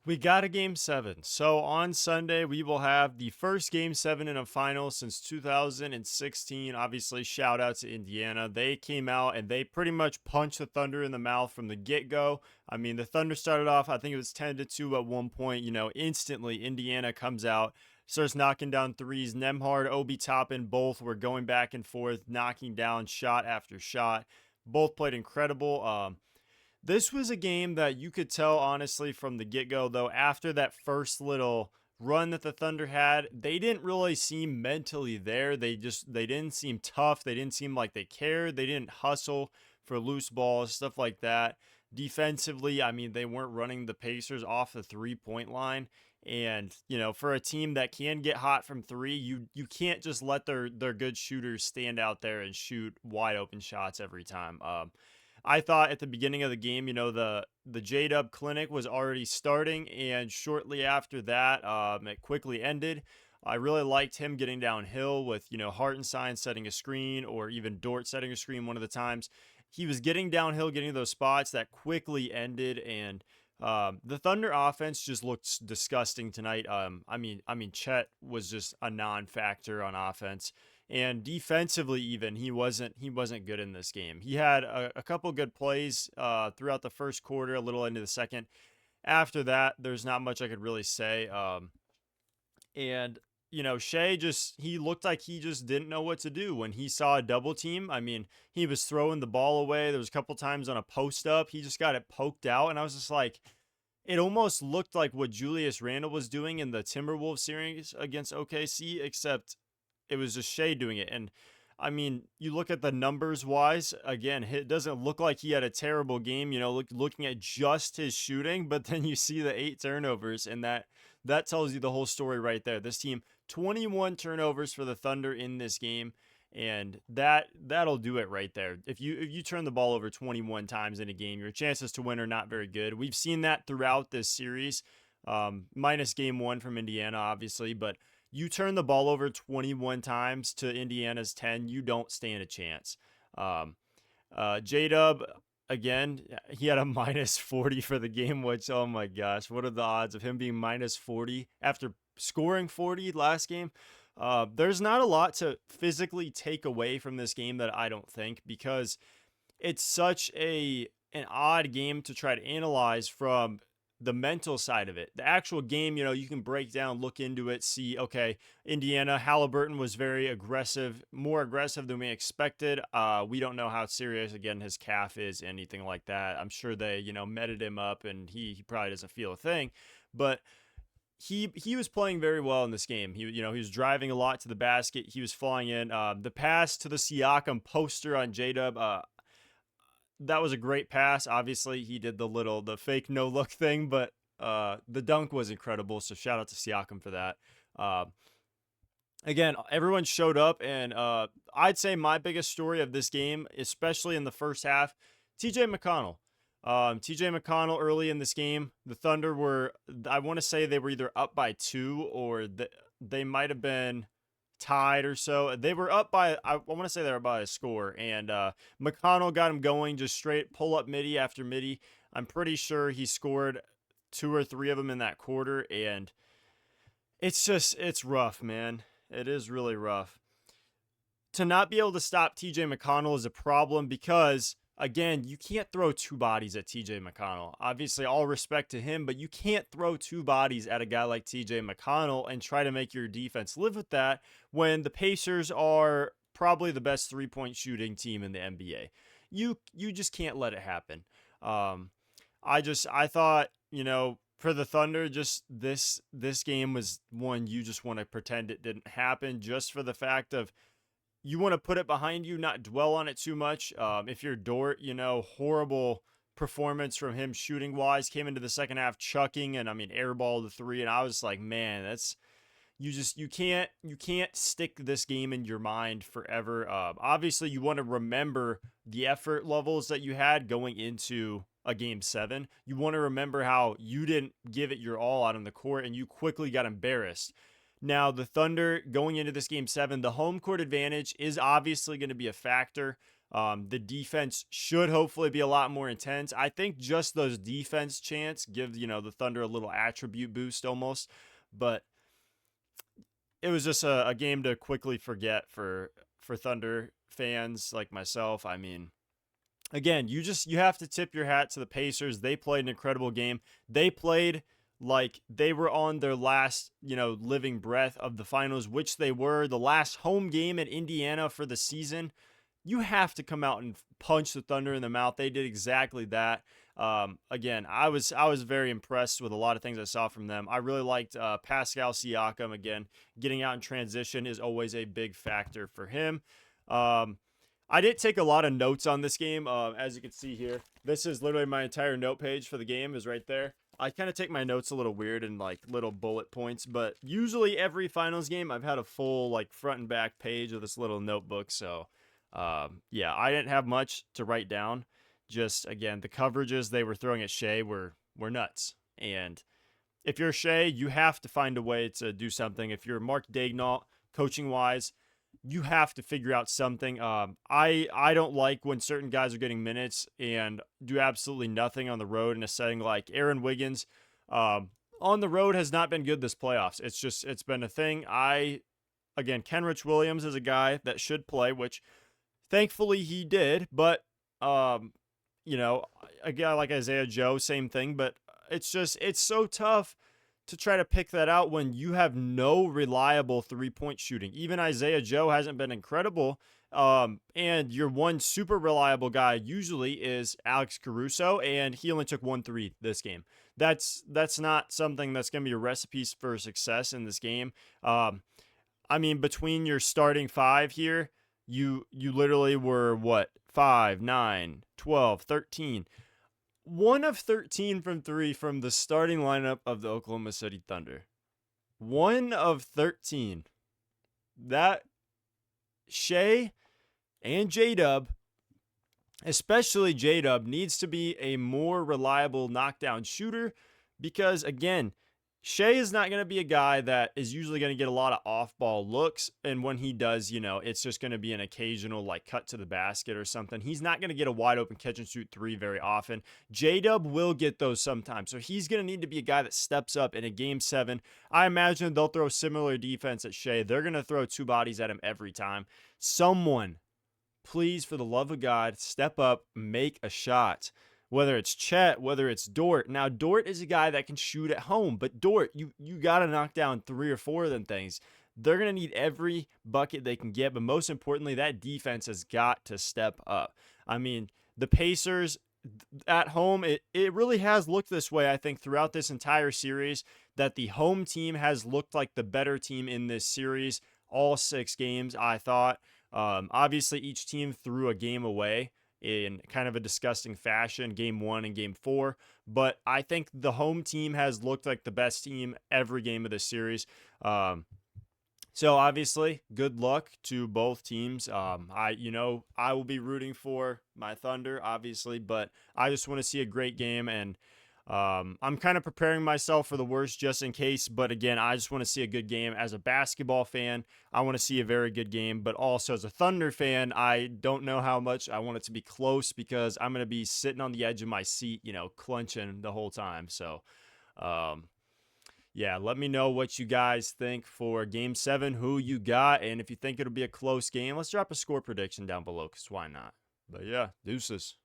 We got a game seven. So on Sunday, we will have the first game seven in a final since 2016. Obviously, shout out to Indiana. They came out and they pretty much punched the Thunder in the mouth from the get go. I mean, the Thunder started off, I think it was 10-2 at one point. Instantly, Indiana comes out, starts knocking down threes. Nemhard, Obi Toppin, both were going back and forth, knocking down shot after shot. Both played incredible. This was a game that you could tell, honestly, from the get go, though, after that first little run that the Thunder had, they didn't really seem mentally there. They didn't seem tough. They didn't seem like they cared. They didn't hustle for loose balls, stuff like that. Defensively, I mean, they weren't running the Pacers off the 3-point line. And, for a team that can get hot from three, you can't just let their good shooters stand out there and shoot wide open shots every time. I thought at the beginning of the game, the J-Dub clinic was already starting, and shortly after that, it quickly ended. I really liked him getting downhill with, Hartenstein setting a screen or even Dort setting a screen one of the times. He was getting downhill, getting those spots that quickly ended, and the Thunder offense just looked disgusting tonight. Chet was just a non-factor on offense. And defensively, even he wasn't good in this game. He had a couple good plays throughout the first quarter, a little into the second. After that, there's not much I could really say. And Shea he looked like he just didn't know what to do when he saw a double team. I mean, he was throwing the ball away. There was a couple times on a post up, he just got it poked out, and I was just like, it almost looked like what Julius Randle was doing in the Timberwolves series against OKC, except it was just Shea doing it. And I mean, you look at the numbers wise, again, it doesn't look like he had a terrible game, looking at just his shooting, but then you see the 8 turnovers, and that tells you the whole story right there. This team, 21 turnovers for the Thunder in this game, and that'll do it right there. If you turn the ball over 21 times in a game, your chances to win are not very good. We've seen that throughout this series, minus game one from Indiana, obviously, but you turn the ball over 21 times to Indiana's 10, you don't stand a chance. J-Dub, again, he had a minus 40 for the game, which, oh my gosh, what are the odds of him being minus 40 after scoring 40 last game? There's not a lot to physically take away from this game that I don't think, because it's such an odd game to try to analyze from the mental side of it. The actual game, you can break down, look into it, see, okay, Indiana, Halliburton was very aggressive, more aggressive than we expected. We don't know how serious, again, his calf is, anything like that. I'm sure they, meted him up, and he probably doesn't feel a thing. But he was playing very well in this game. He was driving a lot to the basket. He was flying in. The pass to the Siakam poster on J-Dub, that was a great pass. Obviously, he did the fake no look thing, but the dunk was incredible. So shout out to Siakam for that. Again, everyone showed up, and I'd say my biggest story of this game, especially in the first half, TJ McConnell. TJ McConnell early in this game, the Thunder were, I want to say they were either up by 2 or they might have been tied or so. They were up by, I want to say they were by a score, and McConnell got him going, just straight pull up midi after midi. I'm pretty sure he scored 2 or 3 of them in that quarter, and it's rough, man. It is really rough. To not be able to stop TJ McConnell is a problem because, again, you can't throw 2 bodies at TJ McConnell. Obviously, all respect to him, but you can't throw 2 bodies at a guy like TJ McConnell and try to make your defense live with that when the Pacers are probably the best 3-point shooting team in the NBA. You just can't let it happen. I thought, for the Thunder, just this game was one you just want to pretend it didn't happen, just for the fact of, you want to put it behind you, not dwell on it too much. If you're Dort, horrible performance from him shooting wise, came into the second half chucking, and airball the 3, and I was like, man, that's, you can't stick this game in your mind forever. Obviously, you want to remember the effort levels that you had going into a game 7. You want to remember how you didn't give it your all out on the court, and you quickly got embarrassed. Now, the Thunder going into this game 7, the home court advantage is obviously going to be a factor. The defense should hopefully be a lot more intense. I think just those defense chants give, the Thunder a little attribute boost almost. But it was just a game to quickly forget for Thunder fans like myself. I mean, again, you have to tip your hat to the Pacers. They played an incredible game. They played like they were on their last, living breath of the finals, which they were. The last home game at Indiana for the season. You have to come out and punch the Thunder in the mouth. They did exactly that. Again, I was very impressed with a lot of things I saw from them. I really liked Pascal Siakam. Again, getting out in transition is always a big factor for him. I didn't take a lot of notes on this game. As you can see here, this is literally my entire note page for the game is right there. I kind of take my notes a little weird and like little bullet points, but usually every finals game I've had a full like front and back page of this little notebook. So yeah, I didn't have much to write down. Just again, the coverages they were throwing at Shea were nuts. And if you're Shea, you have to find a way to do something. If you're Mark Daignault, coaching wise, you have to figure out something. I don't like when certain guys are getting minutes and do absolutely nothing on the road in a setting like Aaron Wiggins. On the road has not been good this playoffs. It's been a thing. Again, Kenrich Williams is a guy that should play, which thankfully he did, but a guy like Isaiah Joe, same thing, but it's so tough to try to pick that out when you have no reliable three-point shooting. Even Isaiah Joe hasn't been incredible, and your one super reliable guy usually is Alex Caruso, and he only took 1 3 this game. That's not something that's going to be a recipe for success in this game. I mean, between your starting 5 here, you literally were, what, 5, 9, 12, 13. 1 of 13 from 3 from the starting lineup of the Oklahoma City Thunder. 1 of 13. That Shea and J-Dub, especially J-Dub, needs to be a more reliable knockdown shooter because, again, Shea is not going to be a guy that is usually going to get a lot of off-ball looks, and when he does, it's just going to be an occasional like cut to the basket or something. He's not going to get a wide-open catch-and-shoot 3 very often. J-Dub will get those sometimes, so he's going to need to be a guy that steps up in a Game 7. I imagine they'll throw similar defense at Shea. They're going to throw 2 bodies at him every time. Someone, please, for the love of God, step up, make a shot. Whether it's Chet, whether it's Dort. Now, Dort is a guy that can shoot at home, but Dort, you got to knock down 3 or 4 of them things. They're going to need every bucket they can get, but most importantly, that defense has got to step up. I mean, the Pacers at home, it really has looked this way, I think, throughout this entire series, that the home team has looked like the better team in this series, all 6 games, I thought. Obviously, each team threw a game away in kind of a disgusting fashion, Game 1 and Game 4. But I think the home team has looked like the best team every game of this series. So obviously, good luck to both teams. I will be rooting for my Thunder, obviously, but I just want to see a great game, and I'm kind of preparing myself for the worst just in case. But again, I just want to see a good game. As a basketball fan, I want to see a very good game. But also as a Thunder fan, I don't know how much I want it to be close because I'm going to be sitting on the edge of my seat, clenching the whole time. So, yeah, let me know what you guys think for Game 7, who you got. And if you think it'll be a close game, let's drop a score prediction down below because why not? But yeah, deuces.